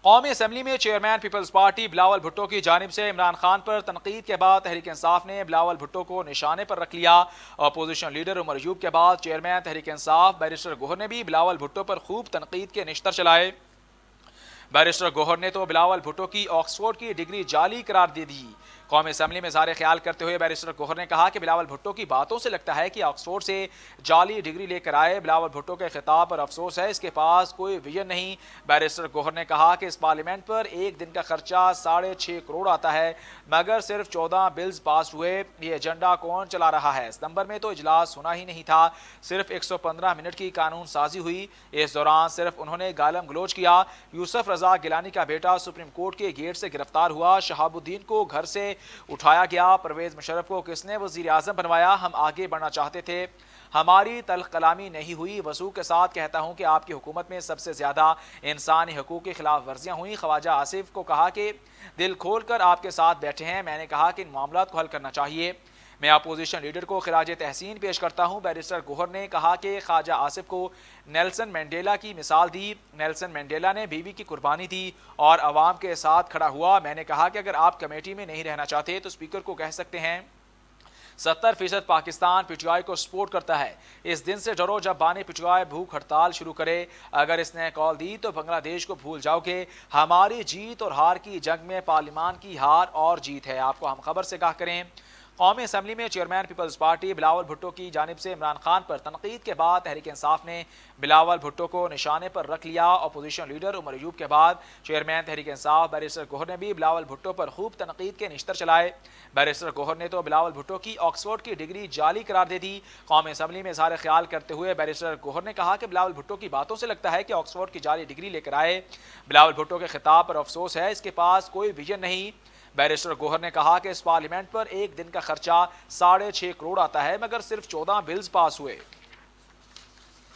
قومی اسمبلی میں چیئرمین پیپلز پارٹی بلاول بھٹو کی جانب سے عمران خان پر تنقید کے بعد تحریک انصاف نے بلاول بھٹو کو نشانے پر رکھ لیا۔ اپوزیشن لیڈر عمر ایوب کے بعد چیئرمین تحریک انصاف بیرسٹر گوہر نے بھی بلاول بھٹو پر خوب تنقید کے نشتر چلائے۔ بیرسٹر گوہر نے تو بلاول بھٹو کی آکسفورڈ کی ڈگری جعلی قرار دے دی۔ قومی اسمبلی میں اظہار خیال کرتے ہوئے بیرسٹر گوہر نے کہا کہ بلاول بھٹو کی باتوں سے لگتا ہے کہ آکسفورڈ سے جعلی ڈگری لے کر آئے۔ بلاول بھٹو کے خطاب پر افسوس ہے، اس کے پاس کوئی ویژن نہیں۔ بیرسٹر گوہر نے کہا کہ اس پارلیمنٹ پر ایک دن کا خرچہ 6.5 کروڑ آتا ہے، مگر صرف 14 بلز پاس ہوئے۔ یہ ایجنڈا کون چلا رہا ہے؟ ستمبر میں تو اجلاس ہونا ہی نہیں تھا، صرف 115 منٹ کی قانون سازی ہوئی۔ اس دوران صرف انہوں نے گالم گلوچ کیا۔ یوسف رضا گیلانی کا بیٹا سپریم کورٹ کے گیٹ سے گرفتار ہوا۔ شہاب الدین کو گھر سے اٹھایا گیا۔ پرویز مشرف کو کس نے وزیر اعظم بنوایا؟ ہم آگے بڑھنا چاہتے تھے، ہماری تلخ کلامی نہیں ہوئی۔ وضوح کے ساتھ کہتا ہوں کہ آپ کی حکومت میں سب سے زیادہ انسانی حقوق کی خلاف ورزیاں ہوئیں۔ خواجہ آصف کو کہا کہ دل کھول کر آپ کے ساتھ بیٹھے ہیں، میں نے کہا کہ ان معاملات کو حل کرنا چاہیے۔ میں اپوزیشن لیڈر کو خراج تحسین پیش کرتا ہوں۔ بیرسٹر گوہر نے کہا کہ خواجہ آصف کو نیلسن منڈیلا کی مثال دی۔ نیلسن منڈیلا نے بیوی کی قربانی دی اور عوام کے ساتھ کھڑا ہوا۔ میں نے کہا کہ اگر آپ کمیٹی میں نہیں رہنا چاہتے تو اسپیکر کو کہہ سکتے ہیں۔ 70% پاکستان پی ٹی آئی کو سپورٹ کرتا ہے۔ اس دن سے ڈرو جب بانی پی ٹی آئی بھوک ہڑتال شروع کرے۔ اگر اس نے کال دی تو بنگلہ دیش کو بھول جاؤ گے۔ ہماری جیت اور ہار کی جنگ میں پارلیمان کی ہار اور جیت ہے۔ آپ کو ہم خبر سے آگاہ کریں، قومی اسمبلی میں چیئرمین پیپلز پارٹی بلاول بھٹو کی جانب سے عمران خان پر تنقید کے بعد تحریک انصاف نے بلاول بھٹو کو نشانے پر رکھ لیا۔ اپوزیشن لیڈر عمر ایوب کے بعد چیئرمین تحریک انصاف بیرسٹر گوہر نے بھی بلاول بھٹو پر خوب تنقید کے نشتر چلائے۔ بیرسٹر گوہر نے تو بلاول بھٹو کی آکسفورڈ کی ڈگری جعلی قرار دے دی۔ قومی اسمبلی میں اظہار خیال کرتے ہوئے بیرسٹر گوہر نے کہا کہ بلاول بھٹو کی باتوں سے لگتا ہے کہ آکسفورڈ کی جعلی ڈگری لے کر آئے۔ بلاول بھٹو کے خطاب پر افسوس ہے، اس کے پاس کوئی ویژن نہیں۔ بیرسٹر گوہر نے کہا کہ اس پارلیمنٹ پر ایک دن کا خرچہ 6.5 کروڑ آتا ہے، مگر صرف 14 بلز پاس ہوئے۔